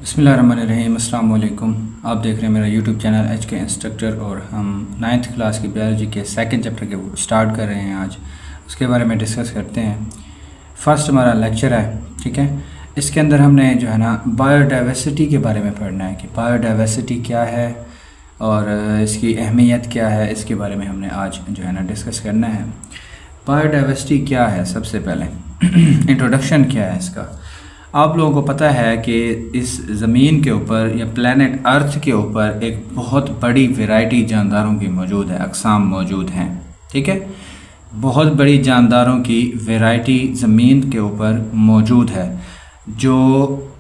बिस्मिल्लाहिर्रहमानिर्रहीम। अस्सलाम वालेकुम। आप देख रहे हैं मेरा यूट्यूब चैनल एच के इंस्ट्रक्टर और हम 9th क्लास की बायोलॉजी के सेकंड चैप्टर के स्टार्ट कर रहे हैं। आज उसके बारे में डिस्कस करते हैं। फर्स्ट हमारा लेक्चर है, ठीक है। इसके अंदर हमने जो है ना बायोडाइवर्सिटी के बारे में पढ़ना है कि बायोडाइवर्सिटी क्या है और इसकी अहमियत क्या है। इसके बारे में हमने आज जो है ना डिस्कस करना है। बायोडाइवर्सिटी क्या है, सबसे पहले इंट्रोडक्शन क्या है इसका। आप लोगों को पता है कि इस ज़मीन के ऊपर या प्लैनेट अर्थ के ऊपर एक बहुत बड़ी वैरायटी जानदारों की मौजूद है, अक़साम मौजूद हैं, ठीक है। बहुत बड़ी जानदारों की वैरायटी ज़मीन के ऊपर मौजूद है जो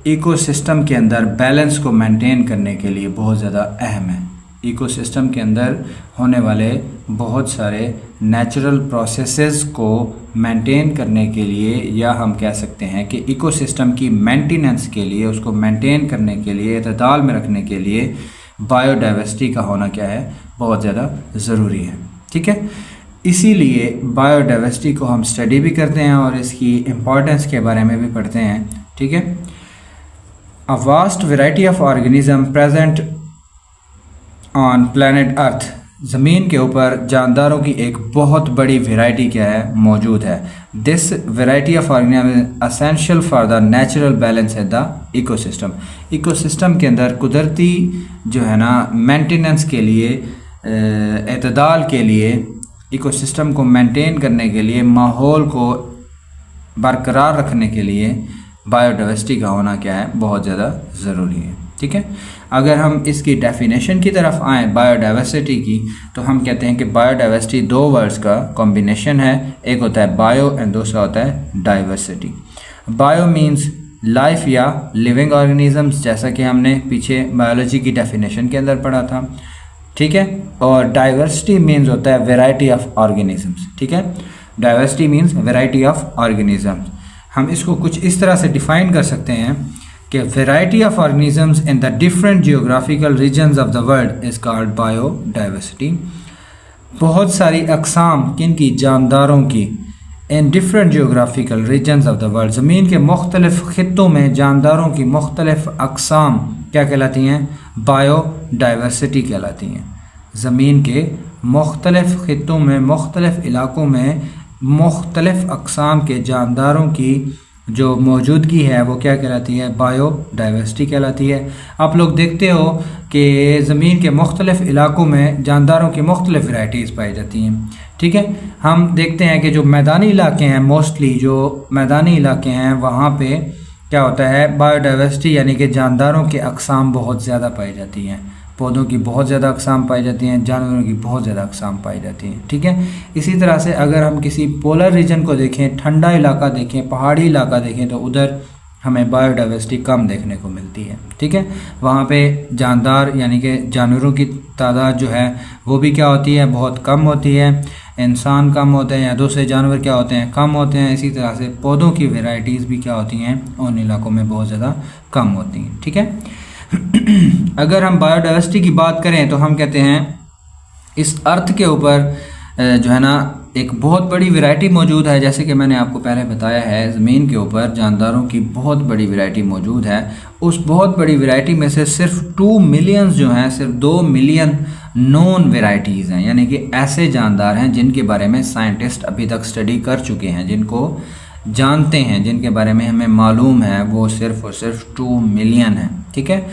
इकोसिस्टम के अंदर बैलेंस को मेंटेन करने के लिए बहुत ज़्यादा अहम है। इकोसिस्टम के अंदर होने वाले बहुत सारे नेचुरल प्रोसेसेस को मेंटेन करने के लिए, या हम कह सकते हैं कि इकोसिस्टम की मेंटेनेंस के लिए, उसको मेंटेन करने के लिए, इत्तेदाल में रखने के लिए बायोडाइवर्सिटी का होना क्या है, बहुत ज़्यादा ज़रूरी है, ठीक है। इसीलिए बायोडाइवर्सिटी को हम स्टडी भी करते हैं और इसकी इम्पोर्टेंस के बारे में भी पढ़ते हैं, ठीक है। A vast variety of organism present on planet Earth, ज़मीन के ऊपर जानदारों की एक बहुत बड़ी वैरायटी क्या है, मौजूद है। This variety of organism essential for the natural balance है द इकोसिस्टम। इकोसिस्टम के अंदर कुदरती जो है ना मेंटेनेंस के लिए, एतदाल के लिए, इकोसिस्टम को मेंटेन करने के लिए, माहौल को बरकरार रखने के लिए बायोडाइवर्सिटी का होना क्या है, बहुत ज़्यादा ज़रूरी है, ठीक है। अगर हम इसकी डेफिनेशन की तरफ आएँ बायोडाइवर्सिटी की, तो हम कहते हैं कि बायोडाइवर्सिटी दो वर्ड्स का कॉम्बिनेशन है। एक होता है बायो एंड दूसरा होता है डाइवर्सिटी। बायो मींस लाइफ या लिविंग ऑर्गेनिजम्स, जैसा कि हमने पीछे बायोलॉजी की डेफिनेशन के अंदर पढ़ा था, ठीक है। और डाइवर्सिटी मीन्स होता है वेराइटी ऑफ ऑर्गेनिजम्स, ठीक है। Diversity means variety of organisms. हम इसको कुछ इस तरह से डिफाइन कर सकते हैं कि variety of organisms in the different geographical regions of the world is called biodiversity. बहुत सारी अक़साम किनकी, जानदारों की, in different geographical regions of the world, ज़मीन के मुख्तलिफ़ ख़ित्तों में जानदारों की मुख्तलिफ़ अक़साम क्या कहलाती हैं, बायोडाइवर्सिटी कहलाती हैं। ज़मीन के मुख्तलिफ़ ख़ित्तों में, मुख्तलिफ़ इलाक़ों में मुख्तलिफ़ अक़साम के जानदारों की जो मौजूदगी है वो क्या कहलाती है, बायोडाइवर्सिटी कहलाती है। आप लोग देखते हो कि ज़मीन के मुख्तलिफ़ इलाक़ों में जानदारों की मुख्तलिफ़ वैराइटीज़ पाई जाती हैं, ठीक है। हम देखते हैं कि जो मैदानी इलाके हैं, मोस्टली जो मैदानी इलाके हैं, वहाँ पे क्या होता है, बायोडाइवर्सिटी यानी कि जानदारों के अक़साम बहुत ज़्यादा पाई जाती हैं। पौधों की बहुत ज़्यादा अक़साम पाई जाती हैं, जानवरों की बहुत ज़्यादा अक़साम पाई जाती हैं, ठीक है। इसी तरह से अगर हम किसी पोलर रीजन को देखें, ठंडा इलाका देखें, पहाड़ी इलाका देखें, तो उधर हमें बायोडाइवर्सिटी कम देखने को मिलती है, ठीक है। वहाँ पे जानदार यानी कि जानवरों की तादाद जो है वो भी क्या होती है, बहुत कम होती है। इंसान कम होते हैं या दूसरे जानवर क्या होते हैं, कम होते हैं। इसी तरह से पौधों की वैरायटीज़ भी क्या होती हैं, उन इलाकों में बहुत ज़्यादा कम होती हैं, ठीक है। अगर हम बायोडाइवर्सिटी की बात करें तो हम कहते हैं इस अर्थ के ऊपर जो है ना एक बहुत बड़ी वैरायटी मौजूद है। जैसे कि मैंने आपको पहले बताया है, ज़मीन के ऊपर जानदारों की बहुत बड़ी वैरायटी मौजूद है। उस बहुत बड़ी वैरायटी में से सिर्फ 2 मिलियन जो हैं, सिर्फ 2 मिलियन नोन वैरायटीज़ हैं, यानी कि ऐसे जानदार हैं जिनके बारे में साइंटिस्ट अभी तक स्टडी कर चुके हैं, जिनको जानते हैं, जिनके बारे में हमें मालूम है, वो सिर्फ़ और सिर्फ 2 मिलियन है, ठीक है।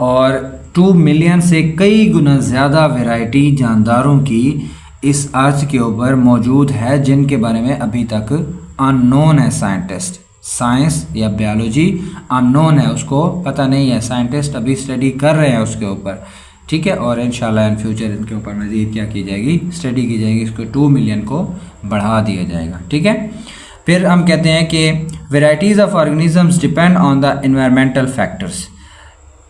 और 2 मिलियन से कई गुना ज़्यादा वैरायटी जानदारों की इस अर्थ के ऊपर मौजूद है, जिनके बारे में अभी तक अननोन है। साइंटिस्ट, साइंस या बायोलॉजी अननोन है, उसको पता नहीं है। साइंटिस्ट अभी स्टडी कर रहे हैं उसके ऊपर, ठीक है। और इंशाल्लाह इन फ्यूचर इनके ऊपर मज़ीद क्या की जाएगी, स्टडी की जाएगी, इसको 2 मिलियन को बढ़ा दिया जाएगा, ठीक है। फिर हम कहते हैं कि varieties of organisms depend on the environmental factors.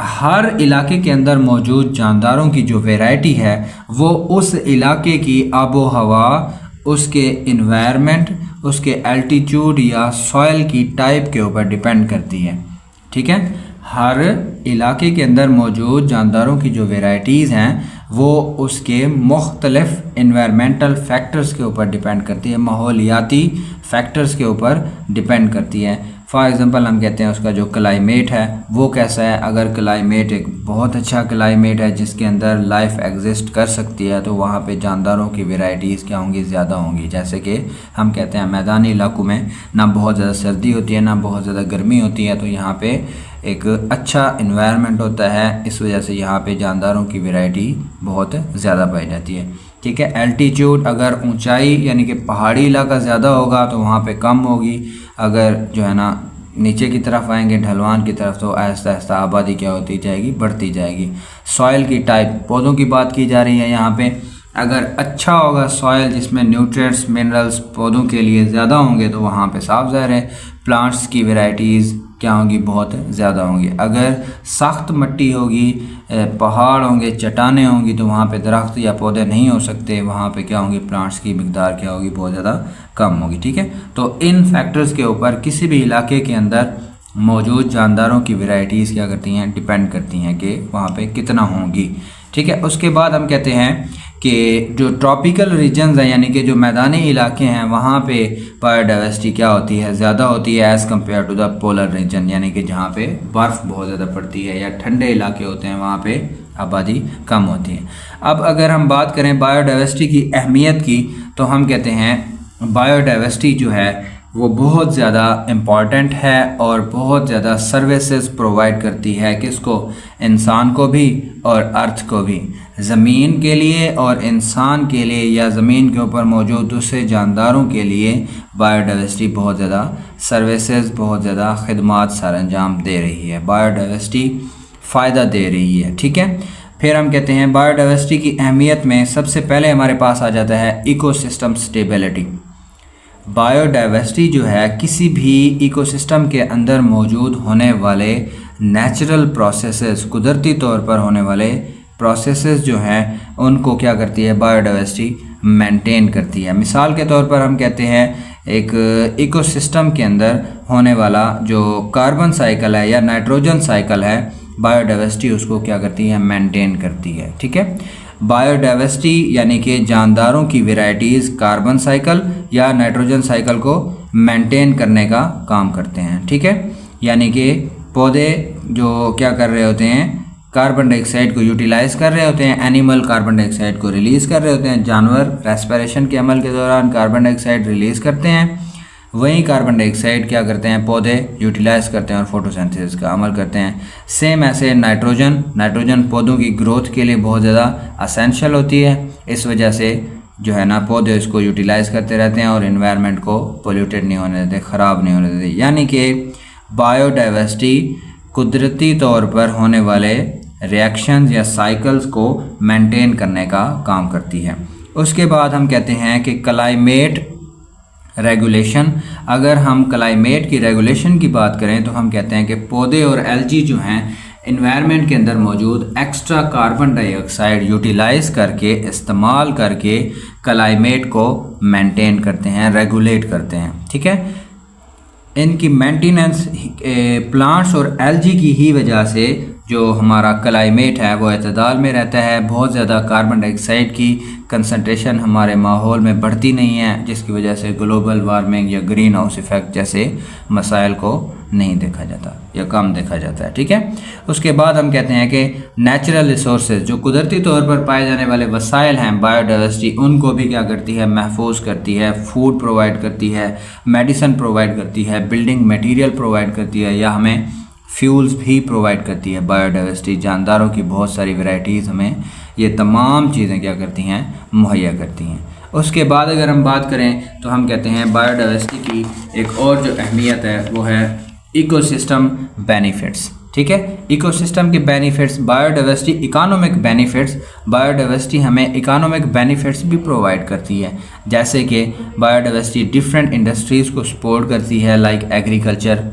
हर इलाके के अंदर मौजूद जानदारों की जो वैरायटी है वो उस इलाके की आबो हवा, उसके इन्वायरमेंट, उसके एल्टीट्यूड या सॉइल की टाइप के ऊपर डिपेंड करती है, ठीक है। हर इलाके के अंदर मौजूद जानदारों की जो वैराइटीज़ हैं वो उसके मुख्तलिफ़ इन्वायरमेंटल फैक्टर्स के ऊपर डिपेंड करती है, माहौलियाती फैक्टर्स के ऊपर डिपेंड करती है। फॉर एग्ज़ाम्पल हम कहते हैं उसका जो क्लाइमेट है वो कैसा है। अगर क्लाइमेट एक बहुत अच्छा क्लाइमेट है जिसके अंदर लाइफ एग्जिस्ट कर सकती है तो वहाँ पे जानदारों की वैरायटीज़ क्या होंगी, ज़्यादा होंगी। जैसे कि हम कहते हैं मैदानी इलाकों में ना बहुत ज़्यादा सर्दी होती है ना बहुत ज़्यादा गर्मी होती है, तो यहाँ पे एक अच्छा इन्वायरमेंट होता है, इस वजह से यहाँ पे जानदारों की वैरायटी बहुत ज़्यादा पाई जाती है। ठीक है, एल्टीट्यूड, अगर ऊंचाई यानी कि पहाड़ी इलाका ज़्यादा होगा तो वहाँ पे कम होगी। अगर जो है ना नीचे की तरफ आएंगे ढलवान की तरफ तो आहिस्ता आहिस्ता आबादी क्या होती जाएगी, बढ़ती जाएगी। सॉइल की टाइप, पौधों की बात की जा रही है यहाँ पे। अगर अच्छा होगा सॉइल जिसमें न्यूट्रिएंट्स मिनरल्स पौधों के लिए ज़्यादा होंगे तो वहाँ पे साफ ज़ाहिर है प्लांट्स की वैरायटीज़ क्या होंगी, बहुत ज़्यादा होंगी। अगर सख्त मिट्टी होगी, पहाड़ होंगे, चट्टानें होंगी तो वहाँ पे दरख्त या पौधे नहीं हो सकते, वहाँ पे क्या होंगी, प्लांट्स की मिकदार क्या होगी, बहुत ज़्यादा कम होगी। ठीक है, तो इन फैक्टर्स के ऊपर किसी भी इलाके के अंदर मौजूद जानदारों की वैरायटीज़ क्या करती हैं, डिपेंड करती हैं कि वहाँ पे कितना होंगी। ठीक है, उसके बाद हम कहते हैं कि जो ट्रॉपिकल रीजन्स हैं यानी कि जो मैदानी इलाके हैं वहाँ पे बायोडाइवर्सिटी क्या होती है, ज़्यादा होती है as compare to the polar region, यानी कि जहाँ पे बर्फ़ बहुत ज़्यादा पड़ती है या ठंडे इलाके होते हैं वहाँ पे आबादी कम होती है। अब अगर हम बात करें बायोडाइवर्सिटी की अहमियत की तो हम कहते हैं बायोडाइवर्सिटी जो है वो बहुत ज़्यादा इम्पॉर्टेंट है और बहुत ज़्यादा सर्विसेज प्रोवाइड करती है, किसको, इंसान को भी और अर्थ को भी। ज़मीन के लिए और इंसान के लिए या ज़मीन के ऊपर मौजूद दूसरे जानदारों के लिए बायोडाइवर्सिटी बहुत ज़्यादा सर्विसेज, बहुत ज़्यादा खिदमात सरअंजाम दे रही है, बायोडाइवर्सिटी फ़ायदा दे रही है। ठीक है, फिर हम कहते हैं बायोडाइवर्सिटी की अहमियत में सबसे पहले हमारे पास आ जाता है इकोसिस्टम स्टेबिलिटी। बायोडाइवर्सिटी जो है किसी भी इकोसिस्टम के अंदर मौजूद होने वाले नेचुरल प्रोसेसेस, कुदरती तौर पर होने वाले प्रोसेसेस जो हैं उनको क्या करती है, बायोडाइवर्सिटी मेंटेन करती है। मिसाल के तौर पर हम कहते हैं एक इकोसिस्टम के अंदर होने वाला जो कार्बन साइकिल है या नाइट्रोजन साइकिल है, बायोडाइवर्सिटी उसको क्या करती है, मेंटेन करती है। ठीक है, बायोडाइवर्सिटी यानी कि जानदारों की वैरायटीज़ कार्बन साइकिल या नाइट्रोजन साइकिल को मेंटेन करने का काम करते हैं। ठीक है, यानी कि पौधे जो क्या कर रहे होते हैं, कार्बन डाइऑक्साइड को यूटिलाइज़ कर रहे होते हैं, एनिमल कार्बन डाइऑक्साइड को रिलीज़ कर रहे होते हैं, जानवर रेस्पिरेशन के अमल के दौरान कार्बन डाइऑक्साइड रिलीज़ करते हैं, वहीं कार्बन डाइऑक्साइड क्या करते हैं, पौधे यूटिलाइज़ करते हैं और फोटोसिंथेसिस का अमल करते हैं। सेम ऐसे नाइट्रोजन पौधों की ग्रोथ के लिए बहुत ज़्यादा असेंशियल होती है, इस वजह से जो है ना पौधे इसको यूटिलाइज़ करते रहते हैं और इन्वायरमेंट को पोल्यूटेड नहीं होने देते, ख़राब नहीं होने देते। यानी कि बायोडाइवर्सिटी कुदरती तौर पर होने वाले रिएक्शंस या साइकिल्स को मेंटेन करने का काम करती है। उसके बाद हम कहते हैं कि क्लाइमेट रेगुलेशन। अगर हम क्लाइमेट की रेगुलेशन की बात करें तो हम कहते हैं कि पौधे और एल्गी जो हैं इन्वायरमेंट के अंदर मौजूद एक्स्ट्रा कार्बन डाइऑक्साइड यूटिलाइज़ करके, इस्तेमाल करके क्लाइमेट को मेंटेन करते हैं, रेगुलेट करते हैं। ठीक है, इनकी मेंटेनेंस प्लांट्स और एल्गी की ही वजह से जो हमारा क्लाइमेट है वो एतदाल में रहता है, बहुत ज़्यादा कार्बन डाइऑक्साइड की कंसंट्रेशन हमारे माहौल में बढ़ती नहीं है, जिसकी वजह से ग्लोबल वार्मिंग या ग्रीन हाउस इफ़ेक्ट जैसे मसाइल को नहीं देखा जाता या कम देखा जाता है। ठीक है, उसके बाद हम कहते हैं कि नेचुरल रिसोर्सेज, जो कुदरती तौर पर पाए जाने वाले वसाइल हैं, बायोडाइवर्सिटी उनको भी क्या करती है, महफूज करती है, फूड प्रोवाइड करती है, मेडिसिन प्रोवाइड करती है, बिल्डिंग मटेरियल प्रोवाइड करती है या हमें फ्यूल्स भी प्रोवाइड करती है। बायोडाइवर्सिटी जानदारों की बहुत सारी वैरायटीज़ हमें ये तमाम चीज़ें क्या करती हैं, मुहैया करती हैं। उसके बाद अगर हम बात करें तो हम कहते हैं बायोडाइवर्सिटी की एक और जो अहमियत है वो है इकोसिस्टम बेनिफिट्स। ठीक है, इकोसिस्टम के benefits, biodiversity economic benefits, biodiversity हमें इकोनॉमिक बेनिफिट्स भी प्रोवाइड करती है, जैसे कि बायोडाइवर्सिटी डिफरेंट इंडस्ट्रीज़ को सपोर्ट करती है, like agriculture,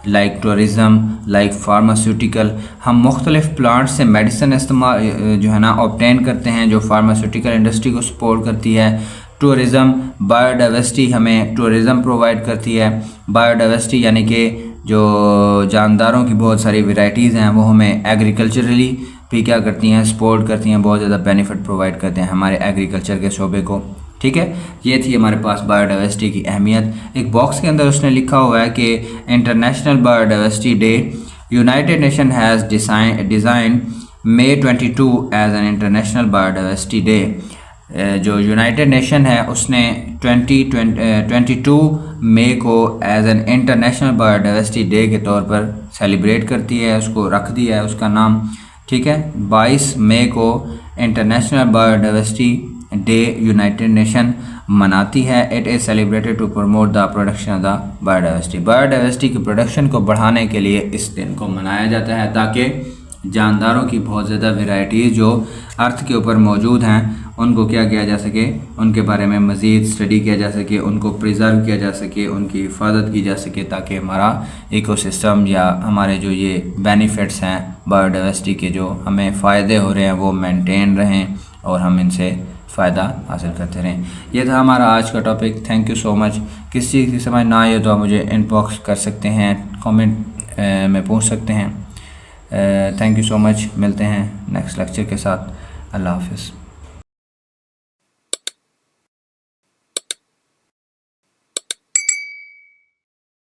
like tourism, like pharmaceutical. हम मुख्तलिफ़ प्लांट से मेडिसिन इस्तेमाल जो है ना ऑब्टेन करते हैं जो फार्मास्यूटिकल इंडस्ट्री को सपोर्ट करती है। टूरिज़म, बायोडाइवर्सिटी हमें टूरिज़म प्रोवाइड करती है। बायोडाइवर्सिटी यानी कि जो जानदारों की बहुत सारी वैरायटीज़ हैं वो हमें एग्रीकल्चरली भी क्या करती हैं, सपोर्ट करती हैं, बहुत ज़्यादा बेनिफिट प्रोवाइड करते हैं हमारे एग्रीकल्चर के शोबे को। ठीक है, ये थी हमारे पास बायोडाइवर्सिटी की अहमियत। एक बॉक्स के अंदर उसने लिखा हुआ है कि international biodiversity day, United Nation has design May 22 as an international biodiversity day. जो यूनाइटेड नेशन है उसने 22 मई को as an international biodiversity day के तौर पर सेलिब्रेट करती है, उसको रख दिया है उसका नाम। ठीक है, 22 मई को international biodiversity day United Nation मनाती है। It is celebrated to promote the production of the biodiversity. Biodiversity की प्रोडक्शन को बढ़ाने के लिए इस दिन को मनाया जाता है ताकि जानदारों की बहुत ज़्यादा वेराइटीज़ जो अर्थ के ऊपर मौजूद हैं उनको क्या किया जा सके, उनके बारे में मज़ीद स्टडी किया जा सके, उनको प्रिजर्व किया जा सके, उनकी हिफाजत की जा सके ताकि हमारा इकोसिस्टम या हमारे जो ये बेनिफिट्स हैं बायोडाइवर्सिटी के, जो हमें फ़ायदे हो रहे हैं वो मेंटेन रहें और हम इनसे फ़ायदा हासिल करते रहें। ये था हमारा आज का topic. Thank you so much. किसी चीज़ की समझ ना आए तो आप मुझे इनबॉक्स कर सकते हैं, कमेंट में पूछ सकते हैं। Thank you so much. मिलते हैं नेक्स्ट लेक्चर के साथ। अल्लाह हाफ़िज़।